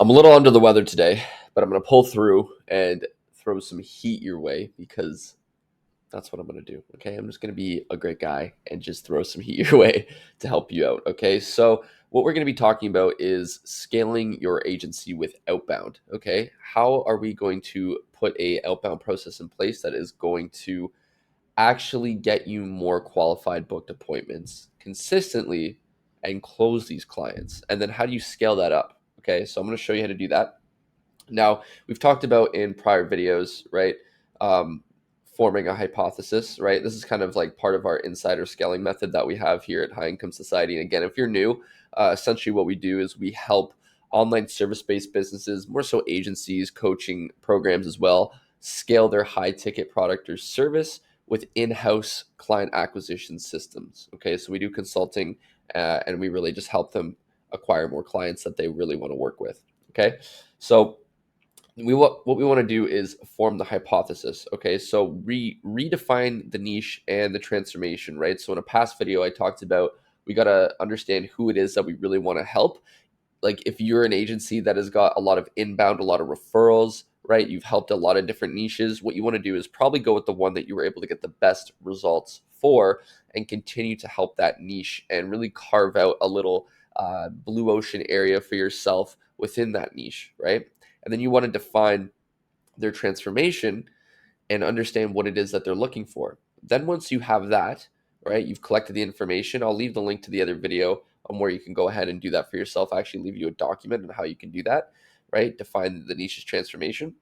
I'm a little under the weather today, but I'm going to pull through and throw some heat your way because that's what I'm going to do. Okay. I'm just going to be a great guy and just throw some heat your way to help you out. Okay. So, what we're going to be talking about is scaling your agency with Outbound. Okay. How are we going to put a outbound process in place that is going to actually get you more qualified booked appointments consistently and close these clients? And then how do you scale that up? Okay. So, I'm going to show you how to do that. Now, we've talked about in prior videos, right? Um, Forming a hypothesis, right? This is kind of like part of our insider scaling method that we have here at High Income Society. And again, if you're new, essentially what we do is we help online service-based businesses, more so agencies, coaching programs as well, scale their high-ticket product or service with in-house client acquisition systems. Okay, so we do consulting, and we really just help them acquire more clients that they really want to work with. Okay, so what we want to do is form the hypothesis. Okay, so redefine the niche and the transformation, right? So in a past video I talked about we got to understand who it is that we really want to help. Like if you're an agency that has got a lot of inbound, a lot of referrals, right? You've helped a lot of different niches. What you want to do is probably go with the one that you were able to get the best results for and continue to help that niche and really carve out a little blue ocean area for yourself within that niche, right? And then you want to define their transformation and understand what it is that they're looking for. Then once you have that, right, you've collected the information. I'll leave the link to the other video on where you can go ahead and do that for yourself. I actually leave you a document on how you can do that, right? Define the niche's transformation.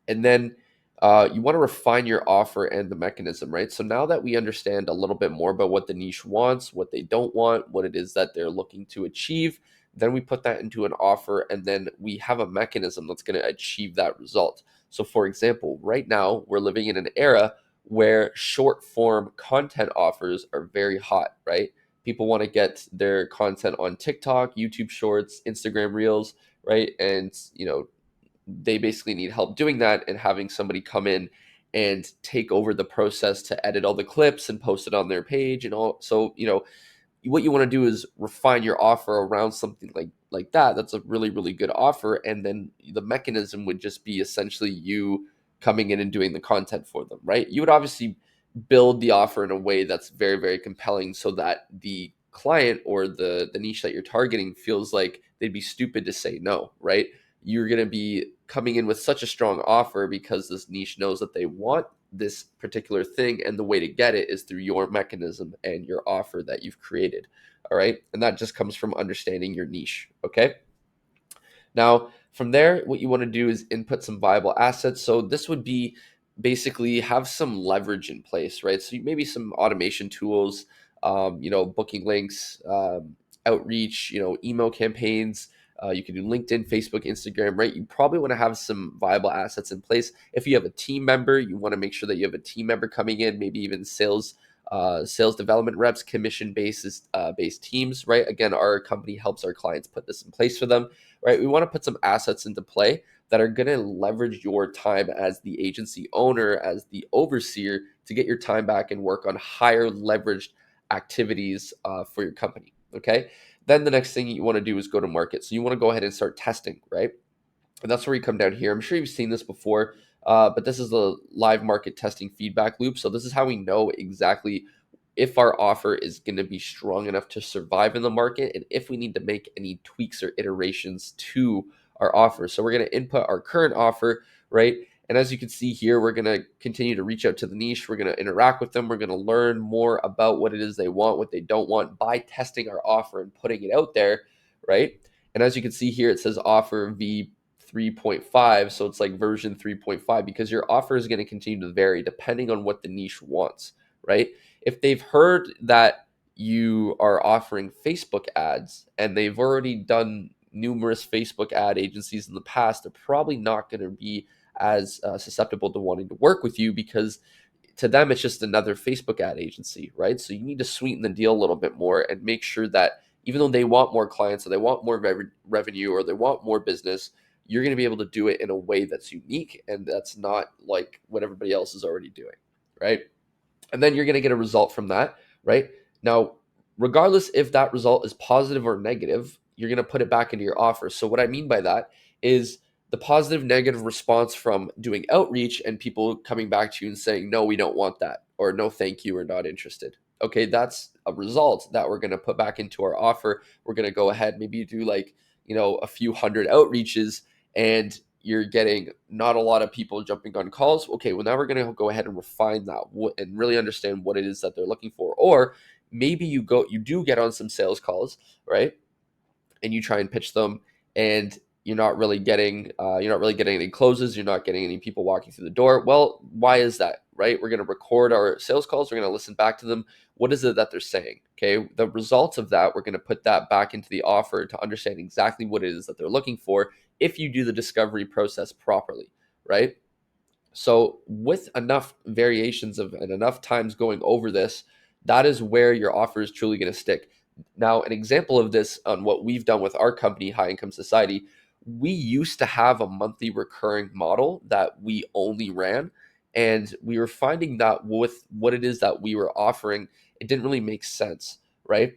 And then you want to refine your offer and the mechanism, right? So now that we understand a little bit more about what the niche wants, what they don't want, what it is that they're looking to achieve, then we put that into an offer and then we have a mechanism that's going to achieve that result. So, for example, right now we're living in an era where short form content offers are very hot, right? People want to get their content on TikTok, YouTube Shorts, Instagram Reels, right? And, they basically need help doing that and having somebody come in and take over the process to edit all the clips and post it on their page and all. So, what you want to do is refine your offer around something like that. That's a really, really good offer. And then the mechanism would just be essentially you coming in and doing the content for them, right? You would obviously build the offer in a way that's very, very compelling so that the client or the niche that you're targeting feels like they'd be stupid to say no, right? You're going to be coming in with such a strong offer because this niche knows that they want this particular thing, and the way to get it is through your mechanism and your offer that you've created. All right, and that just comes from understanding your niche. Okay, now from there what you want to do is input some viable assets. So this would be basically have some leverage in place, right? So maybe some automation tools, booking links, outreach, email campaigns. You can do LinkedIn, Facebook, Instagram, right? You probably want to have some viable assets in place. If you have a team member, you want to make sure that you have a team member coming in, maybe even sales development reps, commission based teams, right? Again, our company helps our clients put this in place for them, right? We want to put some assets into play that are going to leverage your time as the agency owner, as the overseer, to get your time back and work on higher leveraged activities for your company. Okay. Then the next thing you want to do is go to market. So you want to go ahead and start testing, right? And that's where you come down here. I'm sure you've seen this before, but this is the live market testing feedback loop. So this is how we know exactly if our offer is going to be strong enough to survive in the market and if we need to make any tweaks or iterations to our offer. So we're going to input our current offer, right? And as you can see here, we're going to continue to reach out to the niche. We're going to interact with them. We're going to learn more about what it is they want, what they don't want by testing our offer and putting it out there, right? And as you can see here, it says offer V 3.5. So it's like version 3.5 because your offer is going to continue to vary depending on what the niche wants, right? If they've heard that you are offering Facebook ads and they've already done numerous Facebook ad agencies in the past, they're probably not going to be as susceptible to wanting to work with you because to them it's just another Facebook ad agency, right? So you need to sweeten the deal a little bit more and make sure that even though they want more clients or they want more revenue or they want more business, you're going to be able to do it in a way that's unique and that's not like what everybody else is already doing, right? And then you're going to get a result from that, right? Now, regardless if that result is positive or negative, you're going to put it back into your offer. So what I mean by that is the positive negative response from doing outreach and people coming back to you and saying, no, we don't want that, or no, thank you, we're not interested. Okay, that's a result that we're going to put back into our offer. We're going to go ahead, maybe do like, a few hundred outreaches, and you're getting not a lot of people jumping on calls. Okay, well, now we're going to go ahead and refine that and really understand what it is that they're looking for. Or maybe you do get on some sales calls, right? And you try and pitch them, and you're not really getting any closes. You're not getting any people walking through the door. Well, why is that? Right? We're going to record our sales calls. We're going to listen back to them. What is it that they're saying? Okay, the results of that, we're going to put that back into the offer to understand exactly what it is that they're looking for if you do the discovery process properly, right? So with enough variations of and enough times going over this, that is where your offer is truly going to stick. Now, an example of this on what we've done with our company, High Income Society, we used to have a monthly recurring model that we only ran. And we were finding that with what it is that we were offering, it didn't really make sense, right?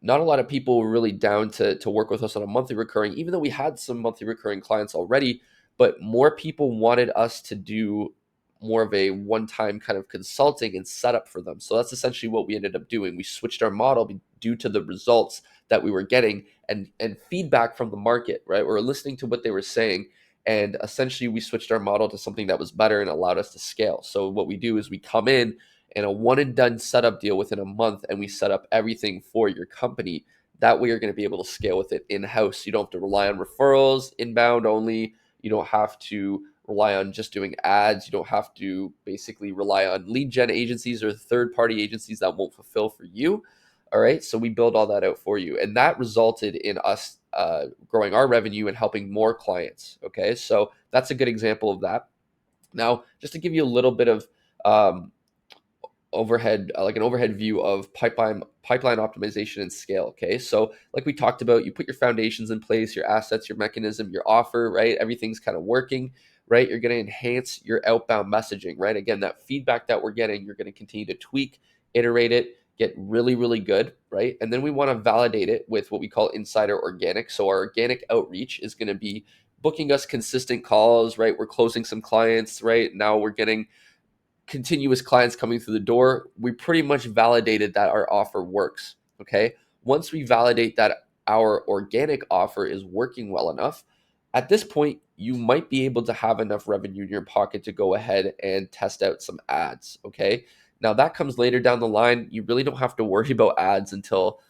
Not a lot of people were really down to work with us on a monthly recurring, even though we had some monthly recurring clients already, but more people wanted us to do more of a one-time kind of consulting and setup for them. So that's essentially what we ended up doing. We switched our model due to the results that we were getting and feedback from the market, right? We were listening to what they were saying, and essentially we switched our model to something that was better and allowed us to scale. So what we do is we come in a one and done setup deal within a month, and we set up everything for your company. That way you're going to be able to scale with it in-house. You don't have to rely on referrals, inbound only. You don't have to rely on just doing ads. You don't have to basically rely on lead gen agencies or third party agencies that won't fulfill for you. All right. So we build all that out for you. And that resulted in us growing our revenue and helping more clients. Okay. So that's a good example of that. Now, just to give you a little bit of um, overhead like an overhead view of pipeline optimization and scale. Okay, so like we talked about, you put your foundations in place, your assets, your mechanism, your offer, right? Everything's kind of working, right? You're going to enhance your outbound messaging, right? Again, that feedback that we're getting, you're going to continue to tweak, iterate it, get really really good, right? And then we want to validate it with what we call insider organic. So our organic outreach is going to be booking us consistent calls, right? We're closing some clients, right? Now we're getting continuous clients coming through the door. We pretty much validated that our offer works. Okay. Once we validate that our organic offer is working well enough, at this point, you might be able to have enough revenue in your pocket to go ahead and test out some ads. Okay. Now, that comes later down the line. You really don't have to worry about ads until,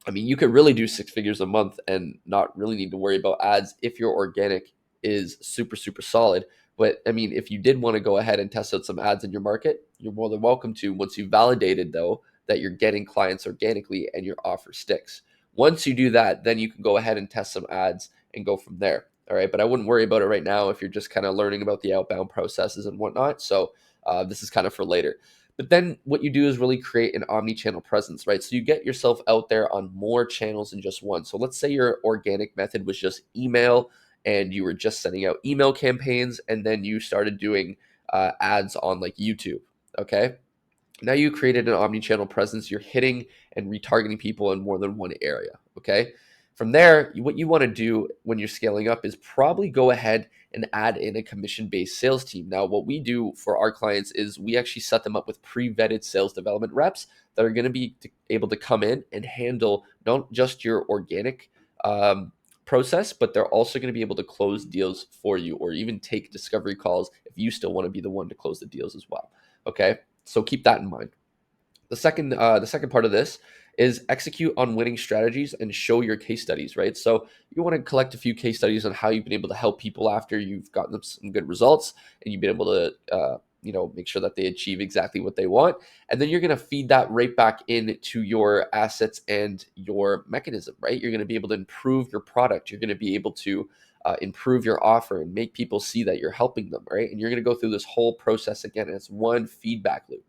I mean, you could really do six figures a month and not really need to worry about ads if your organic is super, super solid. But I mean, if you did want to go ahead and test out some ads in your market, you're more than welcome to, once you've validated, though, that you're getting clients organically and your offer sticks. Once you do that, then you can go ahead and test some ads and go from there. All right. But I wouldn't worry about it right now if you're just kind of learning about the outbound processes and whatnot. So this is kind of for later. But then what you do is really create an omni-channel presence, right? So you get yourself out there on more channels than just one. So let's say your organic method was just email, and you were just sending out email campaigns, and then you started doing ads on like YouTube. Okay. Now you created an omni-channel presence. You're hitting and retargeting people in more than one area. Okay. From there, what you want to do when you're scaling up is probably go ahead and add in a commission-based sales team. Now, what we do for our clients is we actually set them up with pre-vetted sales development reps that are going to be able to come in and handle not just your organic process, but they're also going to be able to close deals for you, or even take discovery calls if you still want to be the one to close the deals as well. Okay. So keep that in mind. The second part of this is execute on winning strategies and show your case studies, right? So you want to collect a few case studies on how you've been able to help people after you've gotten them some good results, and you've been able to, make sure that they achieve exactly what they want. And then you're going to feed that right back into your assets and your mechanism, right? You're going to be able to improve your product. You're going to be able to improve your offer and make people see that you're helping them, right? And you're going to go through this whole process again. And it's one feedback loop.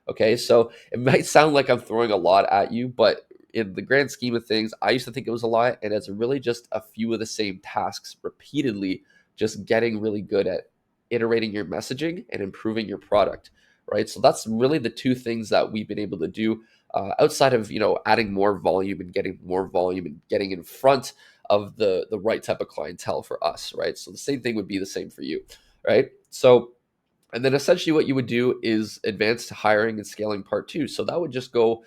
Okay, so it might sound like I'm throwing a lot at you, but in the grand scheme of things, I used to think it was a lot, and it's really just a few of the same tasks repeatedly, just getting really good at iterating your messaging and improving your product, right? So that's really the two things that we've been able to do. outside of adding more volume and getting more volume and getting in front of the right type of clientele for us, right? So the same thing would be the same for you, right? So and then essentially what you would do is advanced hiring and scaling part two. So that would just go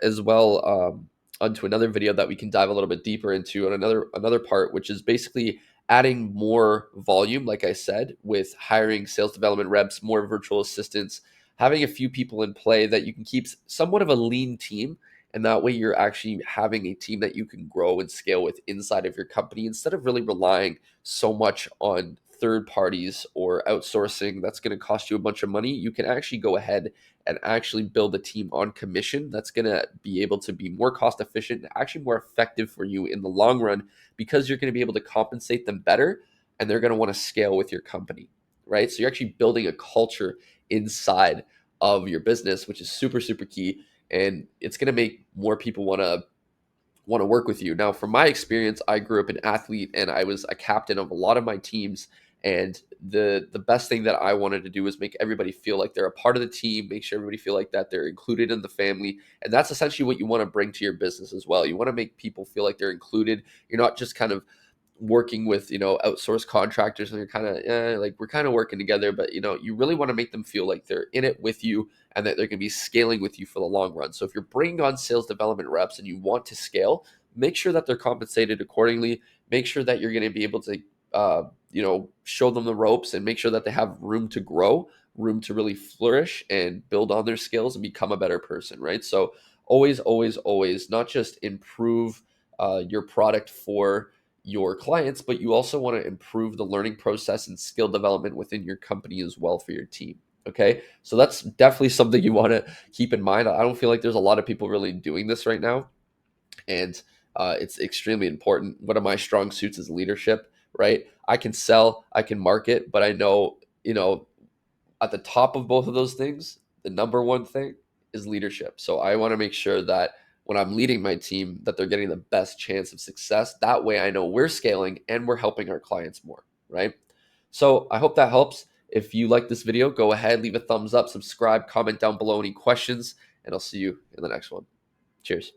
as well onto another video that we can dive a little bit deeper into on another part, which is basically adding more volume, like I said, with hiring sales development reps, more virtual assistants, having a few people in play that you can keep somewhat of a lean team. And that way you're actually having a team that you can grow and scale with inside of your company instead of really relying so much on third parties or outsourcing that's going to cost you a bunch of money. You can actually go ahead and actually build a team on commission that's going to be able to be more cost efficient and actually more effective for you in the long run because you're going to be able to compensate them better and they're going to want to scale with your company, right? So you're actually building a culture inside of your business, which is super, super key. And it's going to make more people want to work with you. Now, from my experience, I grew up an athlete and I was a captain of a lot of my teams. And the best thing that I wanted to do was make everybody feel like they're a part of the team, make sure everybody feel like that they're included in the family. And that's essentially what you want to bring to your business as well. You want to make people feel like they're included. You're not just kind of working with outsourced contractors and you're kind of like we're kind of working together, but you really want to make them feel like they're in it with you and that they're going to be scaling with you for the long run. So if you're bringing on sales development reps and you want to scale, make sure that they're compensated accordingly. Make sure that you're going to be able to show them the ropes and make sure that they have room to grow, room to really flourish and build on their skills and become a better person, right? So always, always, always not just improve your product for your clients, but you also want to improve the learning process and skill development within your company as well for your team. Okay. So that's definitely something you want to keep in mind. I don't feel like there's a lot of people really doing this right now. And it's extremely important. One of my strong suits is leadership, right? I can sell, I can market, but I know, at the top of both of those things, the number one thing is leadership. So I want to make sure that when I'm leading my team, that they're getting the best chance of success. That way I know we're scaling and we're helping our clients more, right? So I hope that helps. If you like this video, go ahead, leave a thumbs up, subscribe, comment down below any questions, and I'll see you in the next one. Cheers.